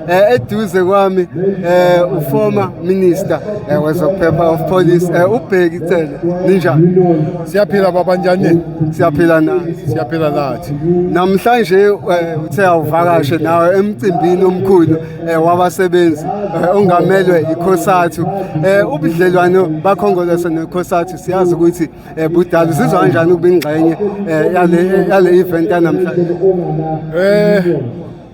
eduze kwami uformer minister wezokuphepha of police uBheki Cele. Ninjani? Siyaphila baba njani? Siyaphila nathi. Siyaphila nathi. Namhlanje uthe awuvakashe nawe emcimbini omkhulu wabasebenzi ongamelwe iKhosathu. Ubudlelwano bakhongolose neKhosathu siyazi ukuthi budala sizwa kanjani ukuba ingxenye yale event yanamhlanje.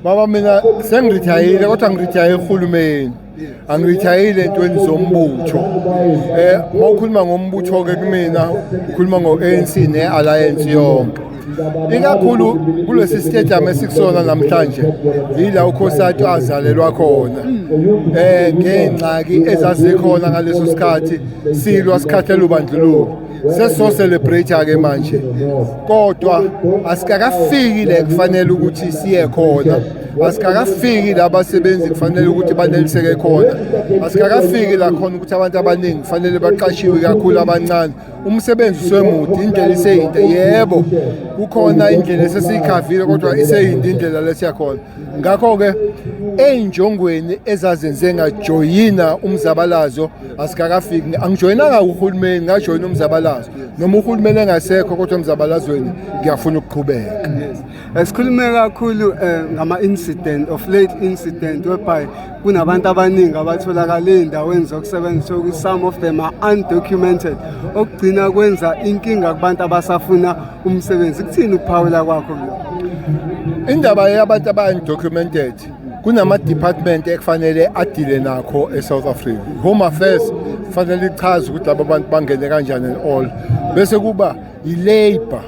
Baba mina sengirithayile kodwa ngirithayile eHulumeni. Angirithayile entweni zombutho. Mawukhuluma ngombutho ke kumina ukhuluma ngo-ANC ne-Alliance yonke. Ikakhulu kulesi stadium esikusona namhlanje yila uKhosathu azalelwa khona. Ngengxaki ezazikhona ngaleso sikhathi silwa sikhathela ubandlululo. Seso celebrate ke manje. Kodwa asikakafiki le kufanele ukuthi siye khona. Asikakafiki labasebenzi kufanele ukuthi baneliseke khona. Asikakafiki la khona ukuthi abantu abaningi kufanele baqashiwe kakhulu abancane. Umsebenzi usemude, indlela iseyinde, yebo kukhona indlela esesiyikhavile kodwa iseyinde indlela lesiya khona. Ngakho ke einjongweni ezazenze ngajoyina umzabalazo asikakafiki. Angijoyinanga uHulumeni, ngajoyina umzabalazo. Noma uHulumeni engasekho kodwa umzabalazweni ngiyafuna ukuqhubeka. Sikhulume kakhulu ngama-incident of late incident whereby kunabantu abaningi abatholakala endaweni zokusebenza ukuthi some of them are undocumented okugcina kwenza inkinga kubantu abasafuna umsebenzi. Kuthini ukuphawula kwakho lo? Indaba yabantu aba-undocumented kunama-department ekufanele adile nakho eSouth Africa. Home Affairs kufanele ichaze ukuthi laba bantu bangene kanjani and all. Bese kuba i-Labour.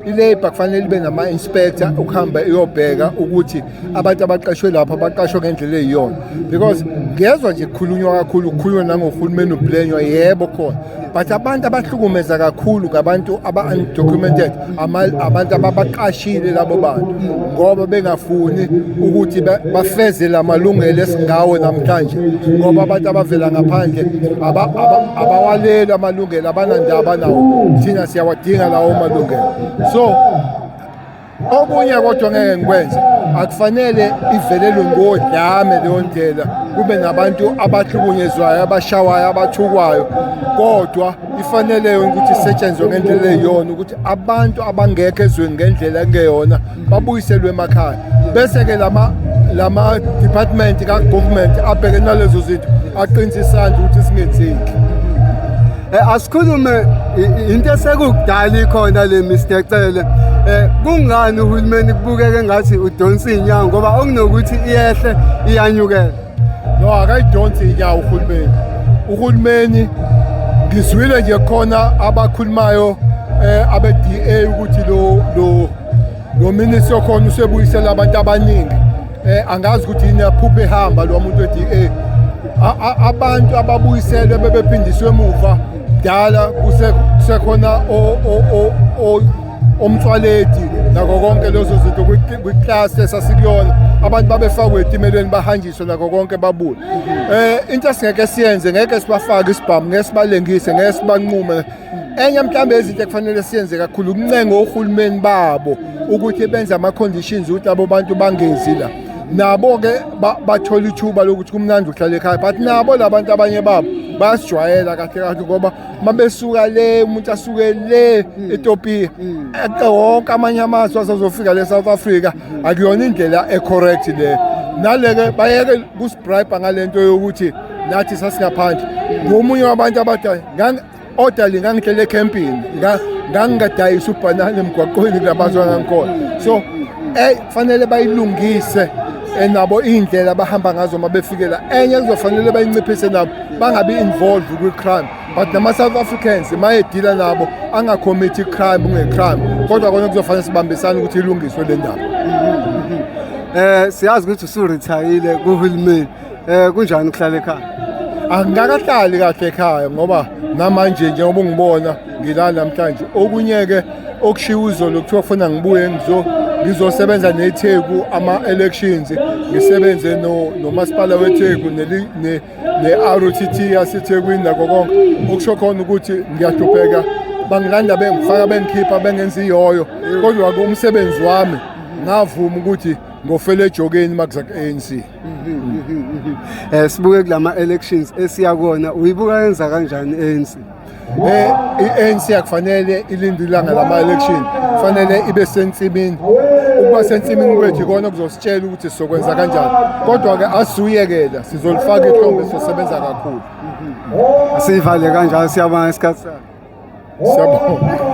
I-Labour kufanele ibe nama-inspector ukuhamba iyobheka ukuthi abantu abaqashwe lapha baqashwe ngendlela eyiyona. Because ngezwe nje kukhulunywa kakhulu, kukhulunywa nangohulumeni ublenywa, yebo khona. But abantu abahlukumeza kakhulu ngabantu aba-undocumented, abantu ababaqashile labo bantu ngoba bengafuni ukuthi bafeze la malungelo esingawo namhlanje. Ngoba abantu abavela ngaphandle abawaleli amalungelo, abanandaba nawo. Thina siyawadinga lawo malungelo. So okunye kodwa ngeke ngikwenze, akufanele ivelelwe ngodlame leyo ndlela, kube nabantu abahlukunyezwayo, abashawayo, abathukwayo. Kodwa ifanele ukuthi isetshenzwe ngendlela eyiyona, ukuthi abantu abangekho ezweni ngendlela engeyona babuyiselwe emakhaya. Bese ke lama department ka-government abheke nalezo zinto aqinise isandla ukuthi singenzeki. Asikhulume into esekudala ikhona le Mr. Cele. Kungani uHulumeni kubukeke ngathi udonsa inyawo ngoba okunokuthi iyehle iyanyukela? No, akayidonsi inyawo uHulumeni. Uhulumeni ngizwile nje khona abakhulumayo abe-DA ukuthi lo minister khona usebuyisela abantu abaningi. Angazi ukuthi yini yaphupha ehamba lo muntu we-DA. Abantu ababuyiselwe bebephindiswe emuva dala kusekhona omthwaleti nako konke lezo zinto kwi-class esasikuyona. Abantu babefakwe etimelweni bahanjiswe nako konke babuye. Into esingeke siyenze, ngeke sibafake isibhamu, ngeke sibalengise, ngeke sibanqume. Enye mhlambe izinto ekufanele siyenze kakhulu ukuncenga ohulumeni babo ukuthi benze ama-conditions ukuthi labo bantu bangezi la. Nabo ke bathola ithuba lokuthi kumnandi uhlale ekhaya, but nabo labantu abanye babo bayasijwayela kahle kahle ngoba mabesuka le umuntu asuke le eTopia wonke amanye amazwe azozofika le South Africa akuyona indlela ecorrect le. Naleke bayeke kusibribe ngalento yokuthi nathi sasingaphandle. Ngomunye wabantu abadala odali ngangihlela ecampini ngangingadayisa ubhanana emgwaqweni kulabazwa ngakhona. So kufanele bayilungise nabo indlela abahamba ngazo mabefikela. Enye kuzofanele bayinciphise nabo bangabi involved kwi-crime, but nama-South Africans mayedila nabo angakhomithi crime unge-crime, kodwa kona kuzofanele sibambisane ukuthi ilungiswe le ndaba. Siyazi ukuthi usurithayile kuHulumeni. Kunjani ukuhlala ekhaya? Angikahlali kahle ekhaya ngoba namanje njengoba ungibona ngilala namhlanje. Okunye-ke okushiwo izolo kuthiwa kufuna ngibuye ngizosebenza neTheku ama-elections, ngisebenze nomasipala weTheku ne-ROTT yaseThekwini nako konke. Okusho khona ukuthi ngiyahlupheka, bangilanda bengifaka bengikhipha bengenza iyoyo, kodwa umsebenzi wami ngavuma ukuthi ngofele ejokeni makuza ku-ANC. Sibuke kulama elections esiya kuona uyibuka yenza kanjani ANC? I-ANC akufanele ilinde ilanga lama-election, kufanele ibe sensimini. Ukuba sensimini kwethu ikona kuzositshela ukuthi sizokwenza kanjani, kodwa-ke asizuyekela sizolifaka ihlombe sizosebenza kakhulu. Sivale kanjalo, siyabonga isikhathi sakho. Siyabonga.